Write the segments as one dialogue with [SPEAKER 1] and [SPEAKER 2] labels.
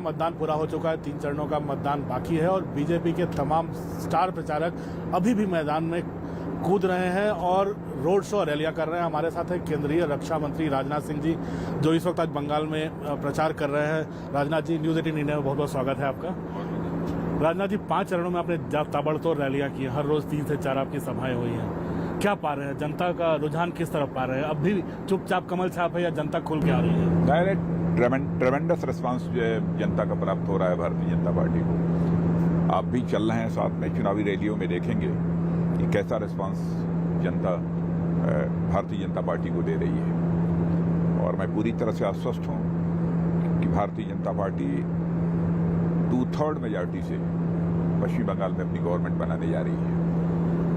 [SPEAKER 1] मतदान पूरा हो चुका है, 3 चरणों का मतदान बाकी है और बीजेपी के तमाम स्टार प्रचारक अभी भी मैदान में कूद रहे हैं और रोड शो रैलियां कर रहे हैं। हमारे साथ है केंद्रीय रक्षा मंत्री राजनाथ सिंह जी, जो इस वक्त आज बंगाल में प्रचार कर रहे हैं। राजनाथ जी, न्यूज़ 18 इंडिया में बहुत बहुत स्वागत है आपका। राजनाथ जी, 5 चरणों में आपने ताबड़तोड़ रैलियां की, हर रोज 3 से 4 आपकी सभाएं हुई हैं। क्या पा रहे हैं, जनता का रुझान किस तरफ पा रहे हैं? अब भी चुपचाप कमल छाप है या जनता खुल के आ रही है?
[SPEAKER 2] डायरेक्ट ट्रेमेंडस रिस्पांस जो है जनता का प्राप्त हो रहा है भारतीय जनता पार्टी को। आप भी चल रहे हैं साथ में, चुनावी रैलियों में देखेंगे कि कैसा रिस्पांस जनता भारतीय जनता पार्टी को दे रही है। और मैं पूरी तरह से आश्वस्त हूं कि भारतीय जनता पार्टी 2/3 मेजॉरिटी से पश्चिम बंगाल में अपनी गवर्नमेंट बनाने जा रही है।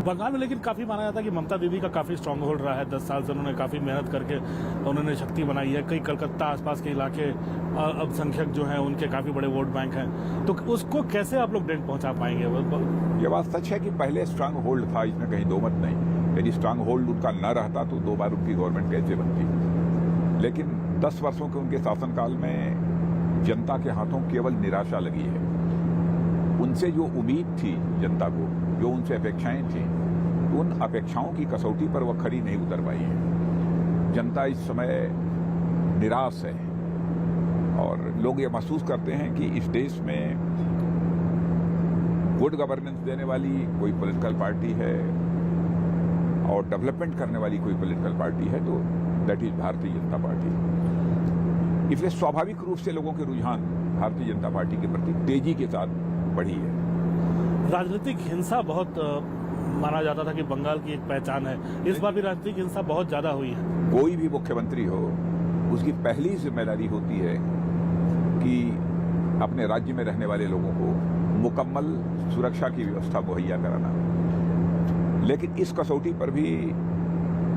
[SPEAKER 1] बंगाल में लेकिन काफी माना जाता है कि ममता दीदी का काफी स्ट्रांग होल्ड रहा है। 10 साल से उन्होंने काफी मेहनत करके उन्होंने शक्ति बनाई है। कई कलकत्ता आसपास के इलाके अल्पसंख्यक जो हैं उनके काफी बड़े वोट बैंक हैं, तो उसको कैसे आप लोग डेंट पहुंचा पाएंगे?
[SPEAKER 2] ये बात सच है कि पहले स्ट्रांग होल्ड था, इसमें कहीं दो मत नहीं। यदि स्ट्रांग होल्ड उनका न रहता तो 2 बार उनकी गवर्नमेंट कैसे बनती। लेकिन 10 वर्षों के उनके शासनकाल में जनता के हाथों केवल निराशा लगी है। उनसे जो उम्मीद थी जनता को, जो उनसे अपेक्षाएं थी, उन अपेक्षाओं की कसौटी पर वह खरी नहीं उतर पाई है। जनता इस समय निराश है और लोग ये महसूस करते हैं कि इस देश में गुड गवर्नेंस देने वाली कोई पॉलिटिकल पार्टी है और डेवलपमेंट करने वाली कोई पॉलिटिकल पार्टी है, तो that is Bharatiya Janata party. इसलिए स्वाभाविक रूप से लोगों के रुझान भारतीय जनता पार्टी के प्रति तेजी के साथ बढ़ी है।
[SPEAKER 1] राजनीतिक हिंसा बहुत माना जाता था कि बंगाल की एक पहचान है, इस बार भी राजनीतिक हिंसा बहुत ज्यादा हुई है।
[SPEAKER 2] कोई भी मुख्यमंत्री हो, उसकी पहली जिम्मेदारी होती है कि अपने राज्य में रहने वाले लोगों को मुकम्मल सुरक्षा की व्यवस्था मुहैया कराना। लेकिन इस कसौटी पर भी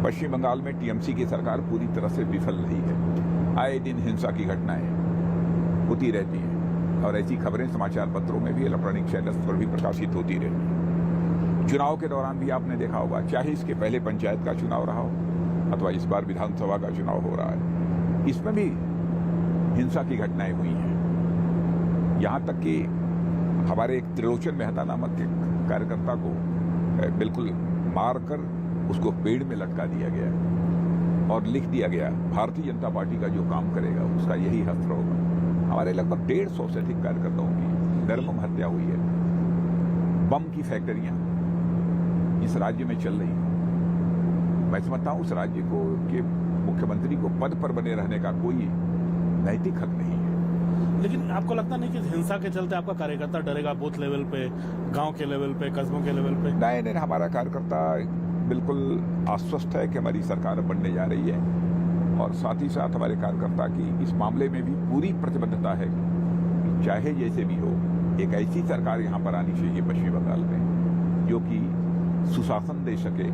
[SPEAKER 2] पश्चिम बंगाल में टीएमसी की सरकार पूरी तरह से विफल रही है। आए दिन हिंसा की घटनाएं होती रहती हैं और ऐसी खबरें समाचार पत्रों में भी, इलेक्ट्रॉनिक चैनल्स पर भी प्रकाशित होती रहती हैं। चुनाव के दौरान भी आपने देखा होगा, चाहे इसके पहले पंचायत का चुनाव रहा हो अथवा इस बार विधानसभा का चुनाव हो रहा है, इसमें भी हिंसा की घटनाएं हुई हैं। यहां तक कि हमारे एक त्रिलोचन मेहता नामक एक कार्यकर्ता को बिल्कुल मारकर उसको पेड़ में लटका दिया गया और लिख दिया गया, भारतीय जनता पार्टी का जो काम करेगा उसका यही हस्त्र होगा। हमारे लगभग 150 से अधिक कार्यकर्ताओं की निर्मम हत्या हुई है। बम की फैक्ट्रियां इस राज्य में चल रही हैं। मैं समझता हूं उस राज्य को के मुख्यमंत्री को पद पर बने रहने का कोई नैतिक हक नहीं है।
[SPEAKER 1] लेकिन आपको लगता नहीं कि हिंसा के चलते आपका कार्यकर्ता डरेगा? बूथ लेवल पे, गांव के लेवल पे, कस्बों के लेवल पे?
[SPEAKER 2] नहीं, हमारा कार्यकर्ता बिल्कुल आश्वस्त है कि हमारी सरकार बनने जा रही है और साथ ही साथ हमारे कार्यकर्ता की इस मामले में भी पूरी प्रतिबद्धता है कि चाहे जैसे भी हो, एक ऐसी सरकार यहाँ पर आनी चाहिए पश्चिम बंगाल में जो कि सुशासन दे सके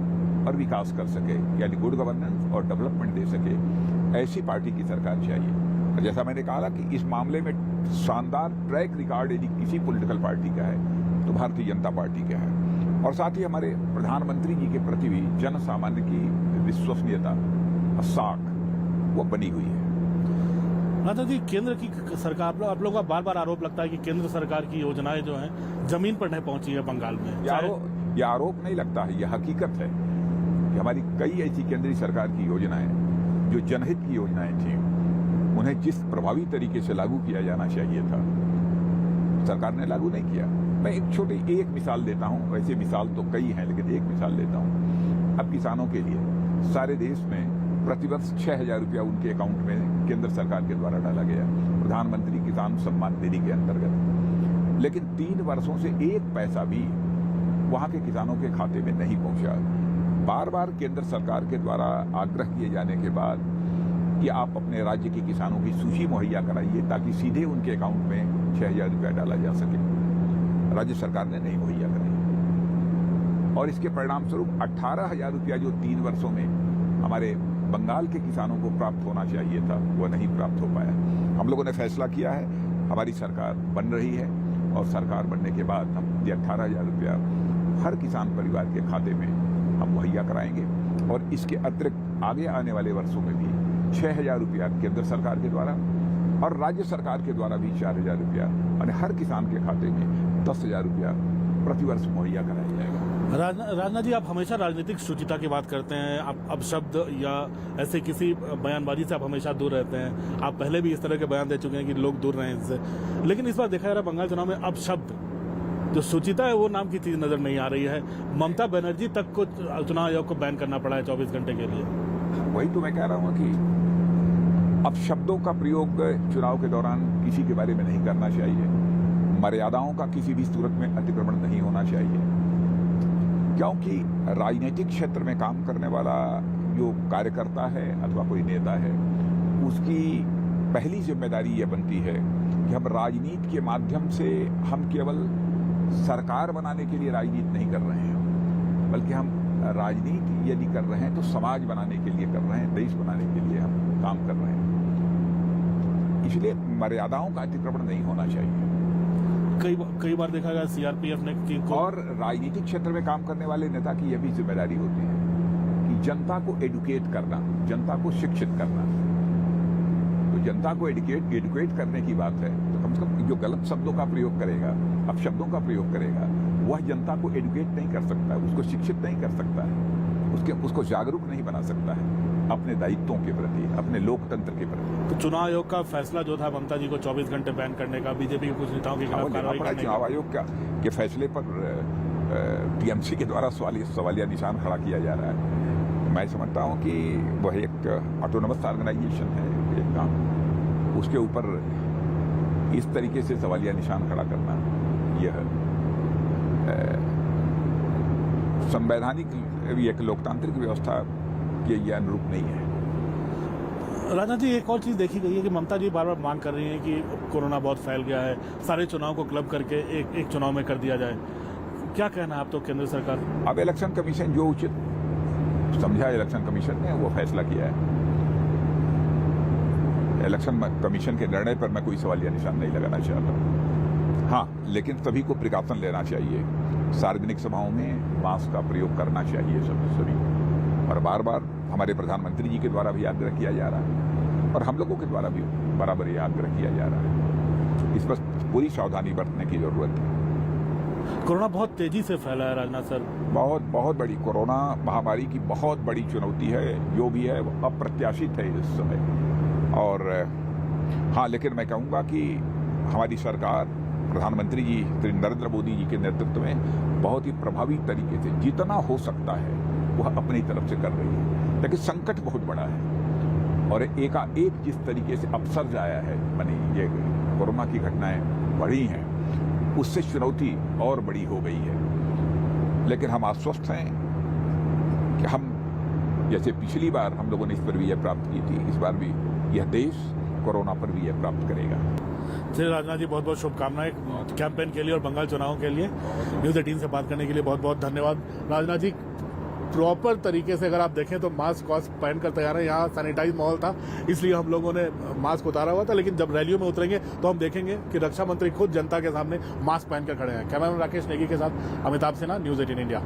[SPEAKER 2] और विकास कर सके, यानी गुड गवर्नेंस और डेवलपमेंट दे सके। ऐसी पार्टी की सरकार चाहिए। और जैसा मैंने कहा कि इस मामले में शानदार ट्रैक रिकॉर्ड यदि किसी पॉलिटिकल पार्टी का है तो भारतीय जनता पार्टी का है। और साथ ही हमारे प्रधानमंत्री जी के प्रति भी जन सामान्य की विश्वसनीयता, साख वो बनी हुई है।
[SPEAKER 1] राजा जी, केंद्र की सरकार, आप लोगों का बार बार आरोप लगता है कि केंद्र सरकार की योजनाएं जो हैं जमीन पर नहीं पहुंची है बंगाल में।
[SPEAKER 2] यह आरोप नहीं लगता है, यह हकीकत है कि हमारी कई ऐसी केंद्रीय सरकार की योजनाएं जो जनहित की योजनाएं थी, उन्हें जिस प्रभावी तरीके से लागू किया जाना चाहिए था, सरकार ने लागू नहीं किया। मैं एक मिसाल देता हूं, वैसे मिसाल तो कई हैं लेकिन एक मिसाल देता हूं। अब किसानों के लिए सारे देश में प्रतिवर्ष 6,000 रुपया उनके अकाउंट में केंद्र सरकार के द्वारा डाला गया, प्रधानमंत्री किसान सम्मान निधि के अंतर्गत। लेकिन 3 वर्षों से 1 पैसा भी वहां के किसानों के खाते में नहीं पहुंचा। बार बार केंद्र सरकार के द्वारा आग्रह किए जाने के बाद कि आप अपने राज्य के किसानों की सूची मुहैया कराइए ताकि सीधे उनके अकाउंट में 6,000 रुपया डाला जा सके, राज्य सरकार ने नहीं मुहैया कराई। और इसके परिणाम स्वरूप 18,000 रुपया जो 3 वर्षों में हमारे बंगाल के किसानों को प्राप्त होना चाहिए था, वह नहीं प्राप्त हो पाया। हम लोगों ने फैसला किया है, हमारी सरकार बन रही है और सरकार बनने के बाद हम ये 18,000 रुपया हर किसान परिवार के खाते में हम मुहैया कराएंगे और इसके अतिरिक्त आगे आने वाले वर्षों में भी 6,000 रुपया केंद्र सरकार के द्वारा और राज्य सरकार के द्वारा भी 4,000 रुपया और हर किसान के खाते में 10,000 रुपया प्रतिवर्ष मुहैया कराया जाएगा।
[SPEAKER 1] राजनाथ जी, आप हमेशा राजनीतिक शुचिता की बात करते हैं, आप अब शब्द या ऐसे किसी बयानबाजी से आप हमेशा दूर रहते हैं। आप पहले भी इस तरह के बयान दे चुके हैं कि लोग दूर रहे हैं इससे, लेकिन इस बार देखा जा रहा है बंगाल चुनाव में अब शब्द जो शुचिता है वो नाम की चीज नजर नहीं आ रही है। ममता बनर्जी तक को चुनाव आयोग को बैन करना पड़ा है 24 घंटे के लिए।
[SPEAKER 2] वही तो मैं कह रहा हूँ कि अब शब्दों का प्रयोग चुनाव के दौरान किसी के बारे में नहीं करना चाहिए। मर्यादाओं का किसी भी सूरत में अतिक्रमण नहीं होना चाहिए, क्योंकि राजनीतिक क्षेत्र में काम करने वाला जो कार्यकर्ता है अथवा कोई नेता है, उसकी पहली जिम्मेदारी यह बनती है कि हम राजनीति के माध्यम से हम केवल सरकार बनाने के लिए राजनीति नहीं कर रहे हैं, बल्कि हम राजनीति यदि कर रहे हैं तो समाज बनाने के लिए कर रहे हैं, देश बनाने के लिए हम काम कर रहे हैं। इसलिए मर्यादाओं का अतिक्रमण नहीं होना चाहिए।
[SPEAKER 1] कई बार देखा गया सीआरपीएफ ने
[SPEAKER 2] और राजनीतिक क्षेत्र में काम करने वाले नेता की यह भी जिम्मेदारी होती है कि जनता को एडुकेट करना, जनता को शिक्षित करना। तो जनता को एडुकेट करने की बात है तो कम से कम जो गलत शब्दों का प्रयोग करेगा, अपशब्दों का प्रयोग करेगा, वह जनता को एडुकेट नहीं कर सकता है, उसको शिक्षित नहीं कर सकता है, उसको जागरूक नहीं बना सकता है अपने दायित्वों के प्रति, अपने लोकतंत्र के प्रति।
[SPEAKER 1] तो चुनाव आयोग का फैसला जो था ममता जी को 24 घंटे बैन करने का, बीजेपी के कुछ नेताओं के खिलाफ कार्रवाई करने का,
[SPEAKER 2] चुनाव आयोग के फैसले पर टीएमसी के द्वारा सवालिया निशान खड़ा किया जा रहा है। मैं समझता हूँ कि वह एक ऑटोनमस ऑर्गेनाइजेशन है, एक काम, उसके ऊपर इस तरीके से सवालिया निशान खड़ा करना यह संवैधानिक एक लोकतांत्रिक व्यवस्था के ये अनुरूप नहीं है।
[SPEAKER 1] राजनाथ जी, एक और चीज देखी गई है कि ममता जी बार बार मांग कर रही हैं कि कोरोना बहुत फैल गया है, सारे चुनाव को क्लब करके एक चुनाव में कर दिया जाए। क्या कहना है आप तो केंद्र सरकार?
[SPEAKER 2] अब इलेक्शन कमीशन जो उचित समझा, इलेक्शन कमीशन ने वो फैसला किया है। इलेक्शन कमीशन के निर्णय पर मैं कोई सवालिया निशान नहीं लगाना चाहता। हाँ, लेकिन सभी को प्रिकॉशन लेना चाहिए। सार्वजनिक सभाओं में मास्क का प्रयोग करना चाहिए सभी, और बार बार हमारे प्रधानमंत्री जी के द्वारा भी आग्रह किया जा रहा है और हम लोगों के द्वारा भी बराबर ये आग्रह किया जा रहा है। इस पर पूरी सावधानी बरतने की जरूरत है।
[SPEAKER 1] कोरोना बहुत तेजी से फैला है राजनाथ सर।
[SPEAKER 2] बहुत बड़ी कोरोना महामारी की बहुत बड़ी चुनौती है, जो भी है वो अप्रत्याशित है इस समय। और हाँ, लेकिन मैं कहूँगा कि हमारी सरकार, प्रधानमंत्री जी श्री नरेंद्र मोदी जी के नेतृत्व में बहुत ही प्रभावी तरीके से जितना हो सकता है वह अपनी तरफ से कर रही है। लेकिन संकट बहुत बड़ा है और एकाएक जिस तरीके से अपसर्ज आया है, माने ये कोरोना की घटनाएं बढ़ी हैं, उससे चुनौती और बड़ी हो गई है। लेकिन हम आश्वस्त हैं कि हम, जैसे पिछली बार हम लोगों ने इस पर विजय प्राप्त की थी, इस बार भी यह देश कोरोना पर विजय प्राप्त करेगा।
[SPEAKER 1] चलिए राजनाथ जी, बहुत बहुत शुभकामनाएं कैंपेन के लिए और बंगाल चुनाव के लिए। न्यूज़ 18 से बात करने के लिए बहुत बहुत धन्यवाद। राजनाथ जी, प्रॉपर तरीके से अगर आप देखें तो मास्क पहनकर तैयार है। यहाँ सैनिटाइज माहौल था, इसलिए हम लोगों ने मास्क उतारा हुआ था, लेकिन जब रैलियों में उतरेंगे तो हम देखेंगे कि रक्षा मंत्री खुद जनता के सामने मास्क पहनकर खड़े हैं। कैमरामैन राकेश नेगी के साथ अमिताभ सिन्हा, न्यूज़ 18 इंडिया।